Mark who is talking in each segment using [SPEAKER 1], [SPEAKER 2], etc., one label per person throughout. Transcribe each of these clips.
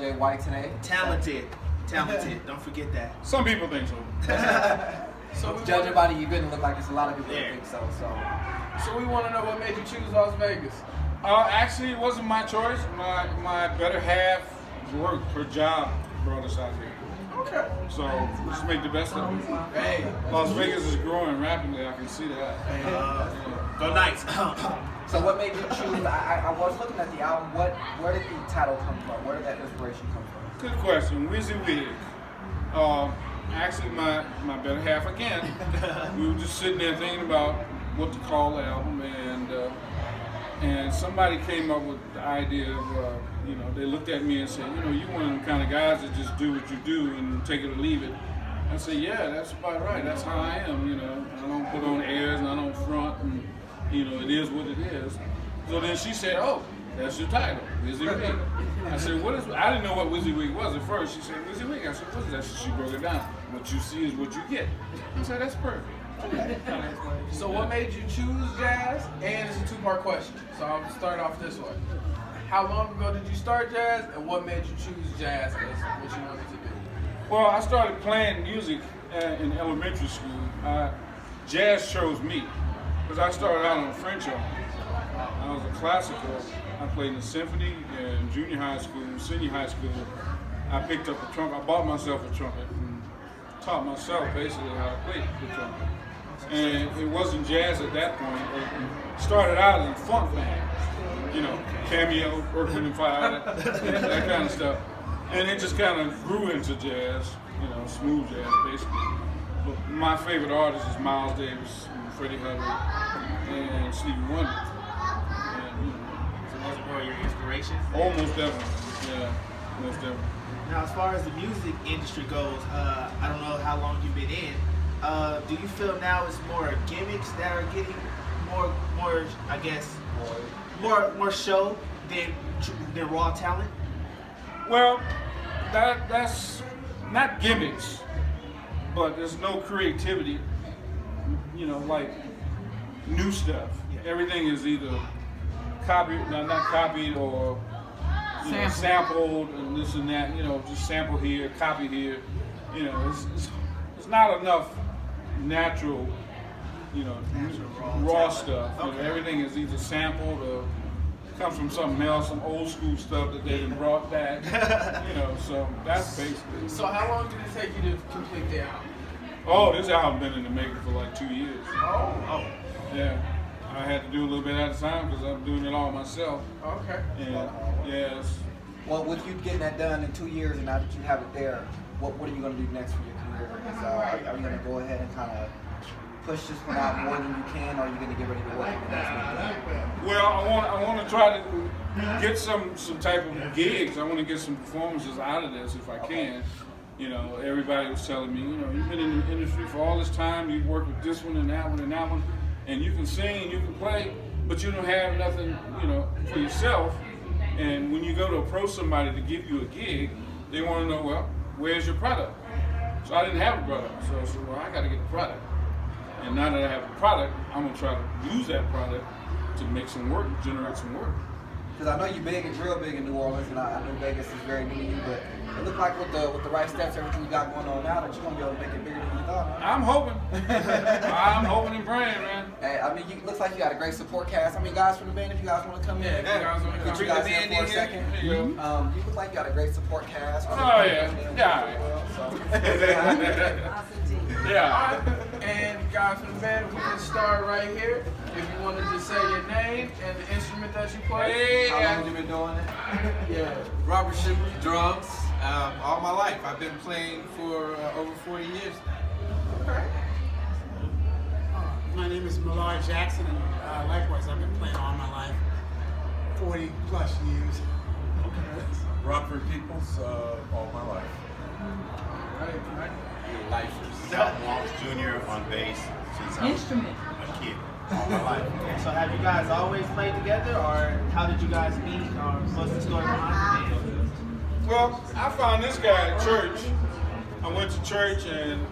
[SPEAKER 1] RJ White today.
[SPEAKER 2] Talented. Don't forget that.
[SPEAKER 3] Some people think so.
[SPEAKER 1] So judging by the event, it look like it's a lot of people that think so.
[SPEAKER 4] So we want to know what made you choose Las Vegas.
[SPEAKER 3] Actually, it wasn't my choice. My better half work, her job brought us out here.
[SPEAKER 4] Okay.
[SPEAKER 3] So let's make the best of it.
[SPEAKER 4] Hey,
[SPEAKER 3] Las Vegas is growing rapidly. I can see that.
[SPEAKER 2] Go Knights.
[SPEAKER 1] So what made you choose? I was looking at the album. Where did the title come from? Where did that inspiration come from?
[SPEAKER 3] Good question. WYZWYG. Actually, my better half again. We were just sitting there thinking about what to call the album, and somebody came up with the idea of, they looked at me and said, you one of them kind of guys that just do what you do and take it or leave it. I said, yeah, that's about right. That's how I am. I don't put on airs and I don't front, and it is what it is. So then she said, oh, that's your title, WYZWYG. I said, what is? I didn't know what WYZWYG was at first. She said, WYZWYG. I said, what is that? So she broke it down. What you see is what you get. I said, that's perfect.
[SPEAKER 4] So what made you choose jazz? And it's a two-part question. So I'll start off this way. How long ago did you start jazz? And what made you choose jazz as what you wanted to do?
[SPEAKER 3] Well, I started playing music in elementary school. Jazz chose me because I started out on French horn. I was a classical. I played in the symphony in junior high school, senior high school. I picked up a trumpet. I bought myself a trumpet and taught myself basically how to play the trumpet. And it wasn't jazz at that point. It started out in funk band, Cameo, Earth, and Fire, that kind of stuff. And it just kind of grew into jazz, smooth jazz basically. But my favorite artist is Miles Davis, and Freddie Hubbard, and Stevie Wonder.
[SPEAKER 2] So those are more your inspiration?
[SPEAKER 3] Almost definitely, yeah, most definitely.
[SPEAKER 2] Now, as far as the music industry goes, I don't know how long you've been in. Do you feel now it's more gimmicks that are getting more, I guess, more show than raw talent?
[SPEAKER 3] Well, that's not gimmicks, but there's no creativity, like new stuff. Yeah. Everything is either not copied or sampled and this and that, just sample here, copy here. It's not enough natural, raw stuff.
[SPEAKER 2] Okay.
[SPEAKER 3] Everything is either sampled or comes from something else, some old school stuff that they done brought back. So that's basically.
[SPEAKER 4] So how long did it take you to complete the album?
[SPEAKER 3] Oh, this album been in the making for like 2 years.
[SPEAKER 4] Oh.
[SPEAKER 3] Yeah. I had to do a little bit at a time because I'm doing it all myself.
[SPEAKER 4] Okay.
[SPEAKER 3] And yes.
[SPEAKER 1] Well, with you getting that done in 2 years and now that you have it there, what are you going to do next for your career? Are you going to go ahead and kind of push this one out more than you can, or are you going to get ready to work on the next one?
[SPEAKER 3] Well, I want to try to get some type of gigs. I want to get some performances out of this if I can. Everybody was telling me, you've been in the industry for all this time, you work with this one and that one and that one, and you can sing, you can play, but you don't have nothing, for yourself. And when you go to approach somebody to give you a gig, they want to know, well, where's your product? So I didn't have a product, so I said, well, I got to get the product. And now that I have a product, I'm going to try to use that product to make some work, generate some work.
[SPEAKER 1] Because I know you're real big in New Orleans, and I know Vegas is very new to you, but it looks like with the right steps, everything you got going on now, that you're going to be able to make it bigger than you thought, huh?
[SPEAKER 3] I'm hoping. I'm hoping and praying, man.
[SPEAKER 1] Hey, it looks like you got a great support cast. Guys from the band, if you guys want to come in,
[SPEAKER 4] if you guys want to
[SPEAKER 1] get you guys in for a second.
[SPEAKER 3] There you go.
[SPEAKER 1] You look like you got a great support cast.
[SPEAKER 3] Oh, yeah. Yeah.
[SPEAKER 4] And guys from the band, we can start right here. If you want to just say your name and the instrument that you play.
[SPEAKER 1] How long have you been doing it?
[SPEAKER 4] Yeah.
[SPEAKER 5] Robert Shipley, drums, all my life. I've been playing for over 40 years now.
[SPEAKER 4] Okay.
[SPEAKER 6] My name is Millard Jackson, and likewise, I've been playing all my life, 40 plus years.
[SPEAKER 7] Rockford Peoples, all my life.
[SPEAKER 4] Right.
[SPEAKER 7] Lifers. Walsh Jr. on bass since I was a kid. All my life.
[SPEAKER 2] So have you guys always played together, or how did you guys meet, or what's the story behind the band?
[SPEAKER 3] Well, I found this guy at church. I went to church and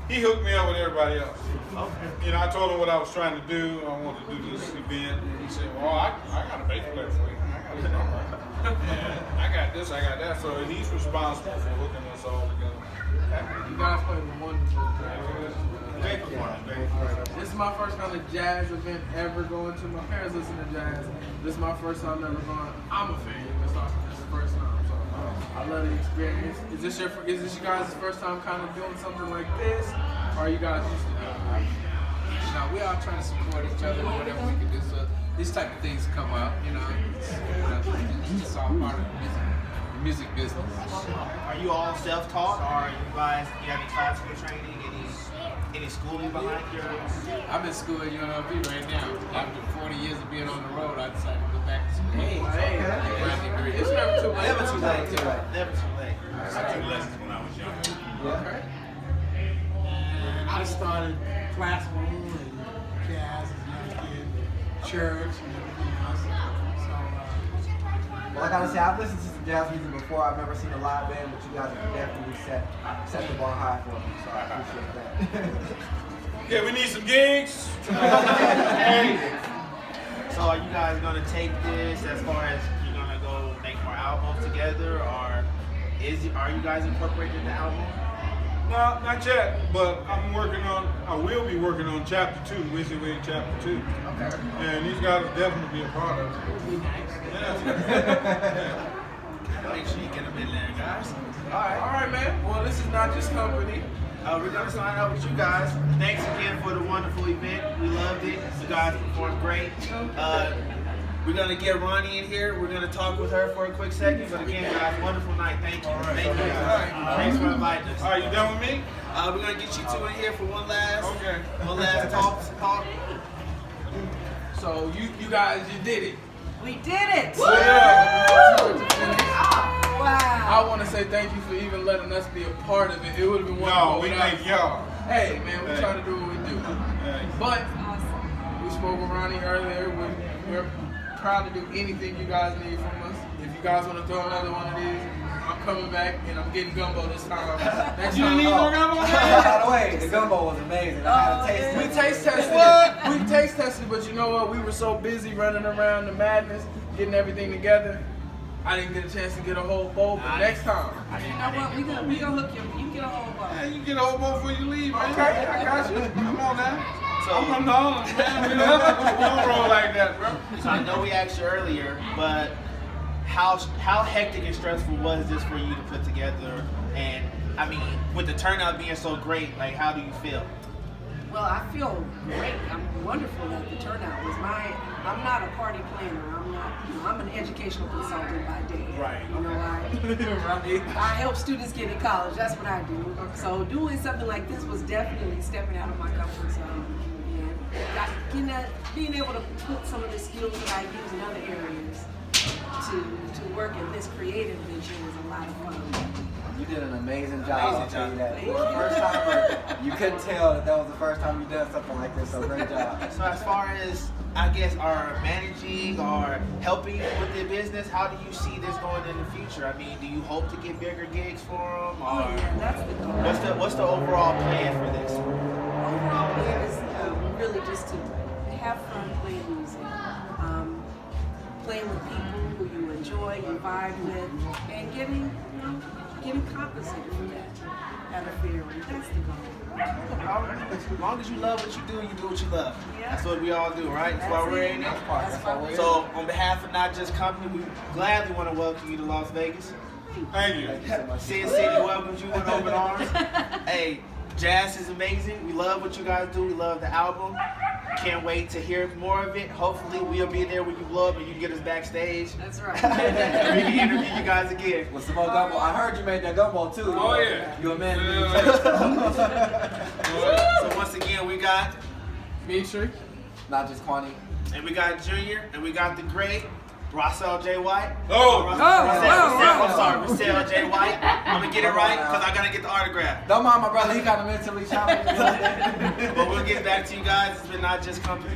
[SPEAKER 3] he hooked me up with everybody else.
[SPEAKER 2] Okay.
[SPEAKER 3] I told him what I was trying to do. I wanted to do this event. And he said, well, I got a bass player for you. I got a drummer. And I got this, I got that. So he's responsible for hooking us all together.
[SPEAKER 4] You guys played a wonderful jazz.
[SPEAKER 7] Great performance, great performance.
[SPEAKER 4] This is my first kind of jazz event ever going to. My parents listen to jazz. This is my first time ever going. I'm a fan. This is the first time, so I love the experience. Is this you guys' first time kind of doing something like this, or are you guys used to doing it?
[SPEAKER 5] No, we all trying to support each other and whatever we can do. So these type of things come up, you know. It's just all part of the music business.
[SPEAKER 2] Are you all self-taught, or you have any classical training, any schooling behind your?
[SPEAKER 5] I'm in school at UNLV right now. After 40 years of being on the road, I decided to go back to school.
[SPEAKER 4] Hey,
[SPEAKER 5] Get my degree.
[SPEAKER 4] it's never too late.
[SPEAKER 2] Never too late. Never too late.
[SPEAKER 7] I took lessons when I was young.
[SPEAKER 4] Okay.
[SPEAKER 6] And I started classical and jazz as a young kid, church and everything else. So,
[SPEAKER 1] Well, I gotta say, I've listened to some jazz music before. I've never seen a live band, but you guys have definitely set the bar high for me. So I appreciate that.
[SPEAKER 3] Yeah, we need some gigs.
[SPEAKER 2] So are you guys gonna take this as far as you're gonna go make more albums together, or are you guys incorporating the album?
[SPEAKER 3] No, not yet, but I will be working on chapter 2, Wizzy Wade chapter 2.
[SPEAKER 2] Okay.
[SPEAKER 3] And these guys will definitely be a part of it. Yeah.
[SPEAKER 2] Make sure you get them in there, guys.
[SPEAKER 4] All right, man. Well, this is not just company.
[SPEAKER 2] We're gonna sign up with you guys. Thanks again for the wonderful event. We loved it. You guys performed great. We're gonna get Ronnie in here. We're gonna talk with her for a quick second. But again, guys, wonderful night. Thank you. Thank you. Thanks for inviting us.
[SPEAKER 3] All right, you done with me?
[SPEAKER 2] We're gonna get you two in here for one last talk.
[SPEAKER 4] So you guys, you did it.
[SPEAKER 8] We did it!
[SPEAKER 4] I
[SPEAKER 8] Wow!
[SPEAKER 4] want to say thank you for even letting us be a part of it. It would have been wonderful.
[SPEAKER 3] No, we
[SPEAKER 4] without-
[SPEAKER 3] thank y'all.
[SPEAKER 4] Hey, man, we
[SPEAKER 3] Hey.
[SPEAKER 4] try to do what we do.
[SPEAKER 3] Hey.
[SPEAKER 4] But
[SPEAKER 8] Awesome.
[SPEAKER 4] we spoke with Ronnie earlier. We're proud to do anything you guys need from us. If you guys want to throw another one of these, I'm coming back and I'm getting gumbo this time. Next
[SPEAKER 3] You
[SPEAKER 4] time,
[SPEAKER 3] didn't need no gumbo?
[SPEAKER 1] By the way, the gumbo was amazing. I had a taste.
[SPEAKER 4] we taste tested it. We taste tested, but you know what? We were so busy running around the madness, getting everything together. I didn't get a chance to get a whole bowl, but next time.
[SPEAKER 8] You know what? We gonna hook you. You can get a whole bowl.
[SPEAKER 3] Yeah, you get a whole bowl before you leave, man.
[SPEAKER 4] Okay, I got you.
[SPEAKER 3] Come on now.
[SPEAKER 2] So,
[SPEAKER 3] I'm on, man. We don't roll like that, bro.
[SPEAKER 2] so I know we asked you earlier, but how hectic and stressful was this for you to put together? And I mean, with the turnout being so great, like how do you feel?
[SPEAKER 8] Well, I feel great. I'm wonderful that the turnout was I'm not a party planner. I'm an educational consultant by day.
[SPEAKER 4] Right.
[SPEAKER 8] You know, I help students get in college. That's what I do. So doing something like this was definitely stepping out of my comfort zone. And being able to put some of the skills that I use in other areas to work in this creative venture was a lot of fun.
[SPEAKER 1] You did an amazing job. I'll tell you that.
[SPEAKER 8] Thank
[SPEAKER 1] It was the first time, you couldn't tell that was the first time you done something like this. So great job.
[SPEAKER 2] So as far as I guess are managing or helping with the business, how do you see this going in the future? I mean, do you hope to get bigger gigs for them,
[SPEAKER 8] Oh
[SPEAKER 2] or
[SPEAKER 8] yeah, that's the goal.
[SPEAKER 2] what's the overall plan for this?
[SPEAKER 8] Overall plan is really just to have fun playing music, playing with people who you enjoy, you vibe with, and getting compensated for that at a fair rate. That's the goal.
[SPEAKER 2] As long as you love what you do what you love.
[SPEAKER 8] Yeah.
[SPEAKER 2] That's what we all do, right? That's why we're in it.
[SPEAKER 8] That's why we're in it.
[SPEAKER 2] So on behalf of Not Just Company, we gladly want to welcome you to Las Vegas.
[SPEAKER 3] Thank you.
[SPEAKER 1] Thank you so much.
[SPEAKER 2] Sin City welcomes you with open arms. Hey, jazz is amazing. We love what you guys do. We love the album. Can't wait to hear more of it. Hopefully we'll be there when you blow up and you get us backstage.
[SPEAKER 8] That's right.
[SPEAKER 2] And we can interview you guys again.
[SPEAKER 1] With some more gumbo. I heard you made that gumbo too.
[SPEAKER 3] Oh, yeah.
[SPEAKER 1] You a man.
[SPEAKER 2] So once again, we got,
[SPEAKER 4] Mitri.
[SPEAKER 1] Not just Kwani.
[SPEAKER 2] and we got Junior, and we got the great Rossell J. White.
[SPEAKER 3] Oh.
[SPEAKER 2] I'm sorry, Rossell J. White. I'm gonna get it right because I gotta get the autograph.
[SPEAKER 1] Don't mind my brother. He kind of mentally challenged.
[SPEAKER 2] But we'll get back to you guys. It's been Not Just Company.